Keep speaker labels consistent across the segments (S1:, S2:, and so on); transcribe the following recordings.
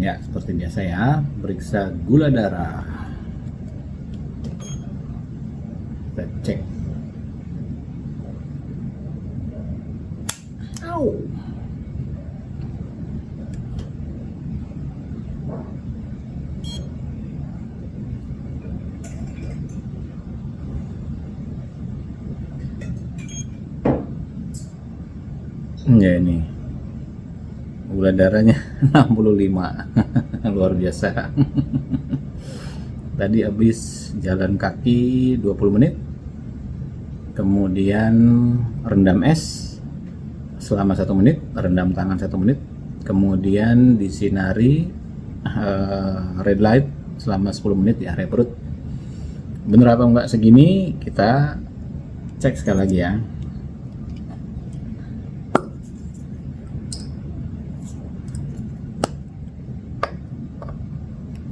S1: Ya, seperti biasa ya, periksa gula darah. Kita cek. Au. Ya ini gula darahnya 65. Luar biasa. Tadi habis jalan kaki 20 menit, kemudian rendam es selama 1 menit, rendam tangan 1 menit, kemudian disinari red light selama 10 menit di area perut. Bener apa enggak segini, kita cek sekali lagi ya.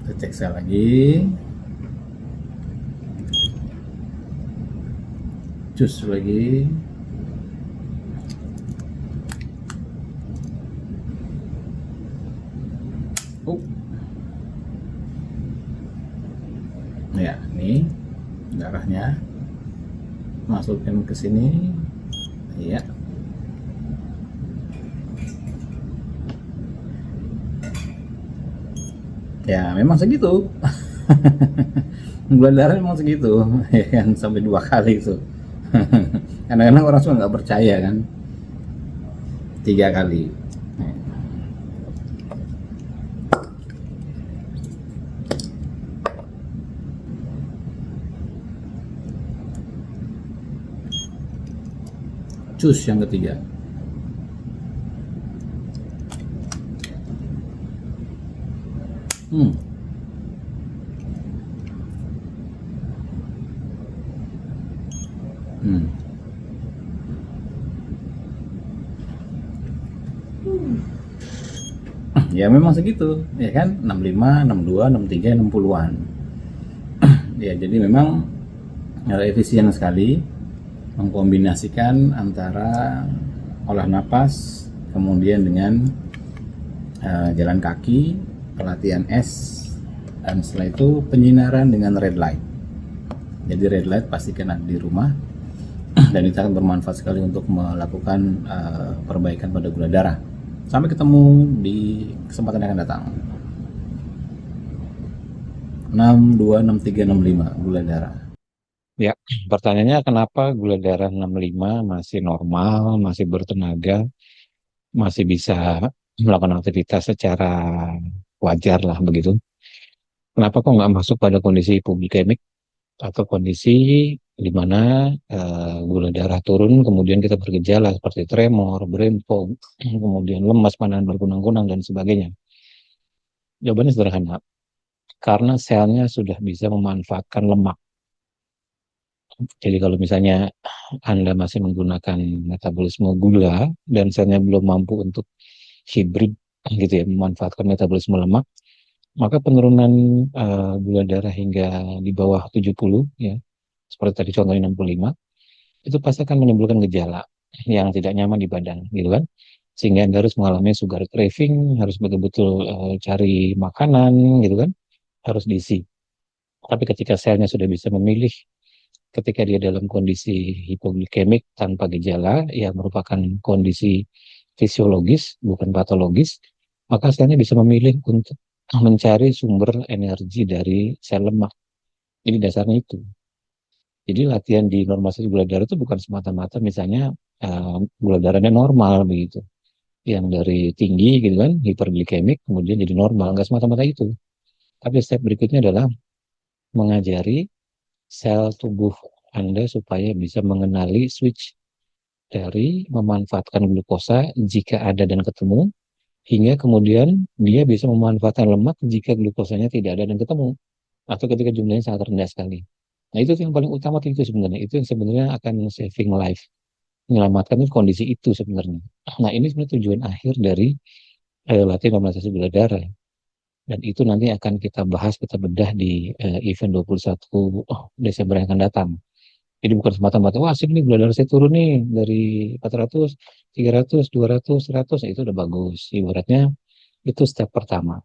S1: Kita cek sekali lagi. Cus lagi. Ya, ini darahnya masukin ke sini. Iya. Ya, memang segitu. Gula darah memang segitu, ya kan, sampai 2 kali itu. Kadang-kadang orang suka nggak percaya kan, 3 kali. Cus yang ketiga. Hmm. Hmm. Ya memang segitu, ya kan, 65, 62, 63, 60-an. Ya, jadi memang efisien sekali mengkombinasikan antara olah napas kemudian dengan jalan kaki, pelatihan es, dan setelah itu penyinaran dengan red light. Jadi red light pastikan ada di rumah, dan itu akan bermanfaat sekali untuk melakukan perbaikan pada gula darah. Sampai ketemu di kesempatan yang akan datang. 62, 63, 65 gula darah.
S2: Ya, pertanyaannya kenapa gula darah 65 masih normal, masih bertenaga, masih bisa melakukan aktivitas secara wajar lah begitu. Kenapa kok nggak masuk pada kondisi hipoglikemik atau kondisi di mana gula darah turun, kemudian kita bergejala seperti tremor, brain fog, kemudian lemas, pandangan berkunang-kunang, dan sebagainya. Jawabannya sederhana, karena selnya sudah bisa memanfaatkan lemak. Jadi kalau misalnya Anda masih menggunakan metabolisme gula dan selnya belum mampu untuk hibrid gitu ya, memanfaatkan metabolisme lemak, maka penurunan gula darah hingga di bawah 70 ya, seperti tadi contohnya 65, itu pasti akan menimbulkan gejala yang tidak nyaman di badan gitu kan. Sehingga Anda harus mengalami sugar craving, harus betul-betul cari makanan gitu kan, harus diisi. Tapi ketika selnya sudah bisa memilih ketika dia dalam kondisi hipoglikemik tanpa gejala, yang merupakan kondisi fisiologis, bukan patologis, maka selnya bisa memilih untuk mencari sumber energi dari sel lemak. Jadi dasarnya itu. Jadi latihan di normalisasi gula darah itu bukan semata-mata misalnya gula darahnya normal begitu. Yang dari tinggi gitu kan, hiperglikemik, kemudian jadi normal. Nggak semata-mata itu. Tapi step berikutnya adalah mengajari sel tubuh Anda supaya bisa mengenali switch dari memanfaatkan glukosa jika ada dan ketemu, hingga kemudian dia bisa memanfaatkan lemak jika glukosanya tidak ada dan ketemu, atau ketika jumlahnya sangat rendah sekali. Nah itu yang paling utama itu sebenarnya, itu yang sebenarnya akan saving life, menyelamatkan itu kondisi itu sebenarnya. Nah ini sebenarnya tujuan akhir dari latihan normalisasi gula darah. Dan itu nanti akan kita bahas, kita bedah di event 21 Desember yang akan datang. Jadi bukan semata-mata, wah asik nih gula darah saya turun nih dari 400, 300, 200, 100, itu udah bagus. Ibaratnya itu step pertama.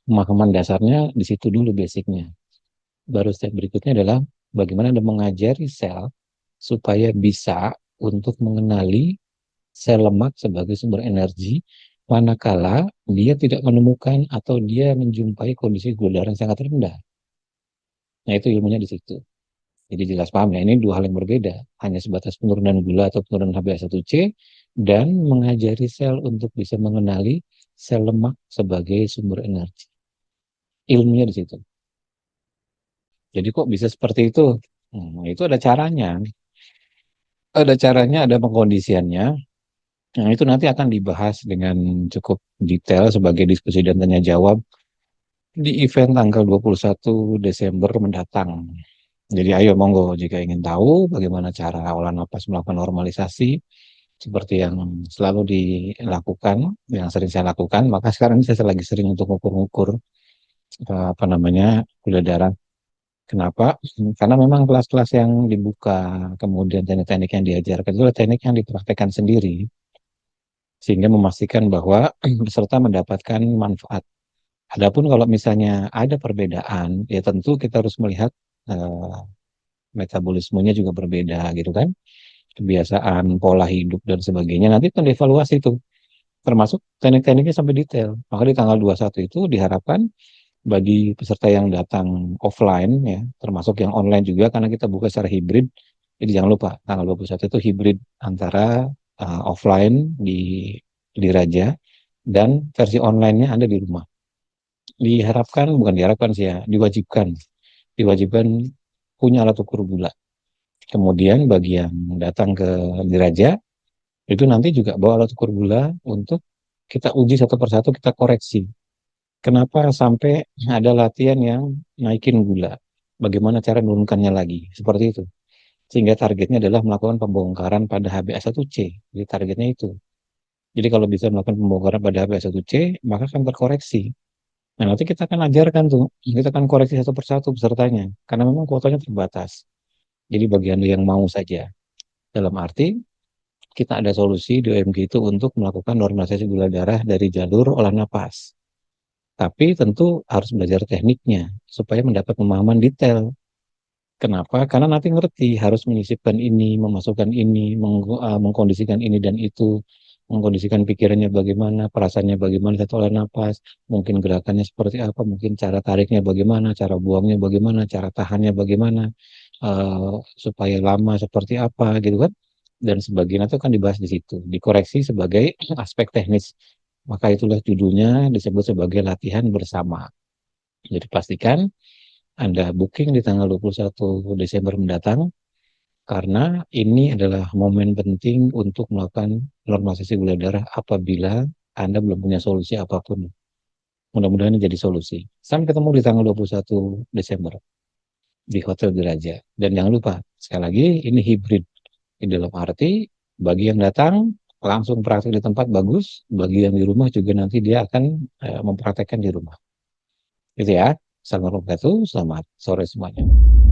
S2: Pemahaman dasarnya di situ dulu basicnya. Baru step berikutnya adalah bagaimana Anda mengajari sel supaya bisa untuk mengenali sel lemak sebagai sumber energi manakala dia tidak menemukan atau dia menjumpai kondisi gula darah yang sangat rendah. Nah, itu ilmunya di situ. Jadi jelas paham ya, ini dua hal yang berbeda. Hanya sebatas penurunan gula atau penurunan HbA1c dan mengajari sel untuk bisa mengenali sel lemak sebagai sumber energi. Ilmunya di situ. Jadi kok bisa seperti itu? Itu ada caranya. Ada caranya, ada pengkondisiannya. Nah, itu nanti akan dibahas dengan cukup detail sebagai diskusi dan tanya jawab di event tanggal 21 Desember mendatang. Jadi ayo monggo jika ingin tahu bagaimana cara olah napas melakukan normalisasi seperti yang selalu dilakukan, yang sering saya lakukan, maka sekarang ini saya lagi sering untuk mengukur-ukur apa namanya gula darah. Kenapa? Karena memang kelas-kelas yang dibuka, kemudian teknik-teknik yang diajarkan itu adalah teknik yang dipraktekkan sendiri, sehingga memastikan bahwa peserta mendapatkan manfaat. Adapun kalau misalnya ada perbedaan, ya tentu kita harus melihat eh, metabolismenya juga berbeda gitu kan, kebiasaan, pola hidup dan sebagainya. Nanti akan dievaluasi itu, termasuk teknik-tekniknya sampai detail. Maka di tanggal 21 itu diharapkan bagi peserta yang datang offline ya, termasuk yang online juga karena kita buka secara hibrid. Jadi jangan lupa tanggal 21 itu hibrid antara offline di Raja dan versi online-nya Anda di rumah. Diharapkan, bukan diharapkan sih ya, diwajibkan punya alat ukur gula. Kemudian bagi yang datang ke Diraja, itu nanti juga bawa alat ukur gula untuk kita uji satu persatu, kita koreksi. Kenapa sampai ada latihan yang naikin gula? Bagaimana cara menurunkannya lagi? Seperti itu. Sehingga targetnya adalah melakukan pembongkaran pada HbA1c. Jadi targetnya itu. Jadi kalau bisa melakukan pembongkaran pada HbA1c, maka akan terkoreksi. Nah, nanti kita akan ajarkan tuh, kita akan koreksi satu persatu pesertanya. Karena memang kuotanya terbatas. Jadi bagian yang mau saja. Dalam arti, kita ada solusi di OMG itu untuk melakukan normalisasi gula darah dari jalur olah napas. Tapi tentu harus belajar tekniknya supaya mendapat pemahaman detail. Kenapa? Karena nanti ngerti harus menyisipkan ini, memasukkan ini, mengkondisikan ini dan itu, mengkondisikan pikirannya bagaimana, perasaannya bagaimana saat olah napas, mungkin gerakannya seperti apa, mungkin cara tariknya bagaimana, cara buangnya bagaimana, cara tahannya bagaimana, supaya lama seperti apa gitu kan. Dan sebagainya itu kan dibahas di situ, dikoreksi sebagai aspek teknis. Maka itulah judulnya disebut sebagai latihan bersama. Jadi pastikan Anda booking di tanggal 21 Desember mendatang karena ini adalah momen penting untuk melakukan normalisasi gula darah apabila Anda belum punya solusi apapun. Mudah-mudahan ini jadi solusi. Sampai ketemu di tanggal 21 Desember di Hotel Diraja. Dan jangan lupa, sekali lagi ini hibrid. Di dalam arti, bagi yang datang langsung praktek di tempat bagus, bagi yang di rumah juga nanti dia akan mempraktekkan di rumah. Gitu ya. Assalamualaikum warahmatullahi wabarakatuh. Selamat sore semuanya.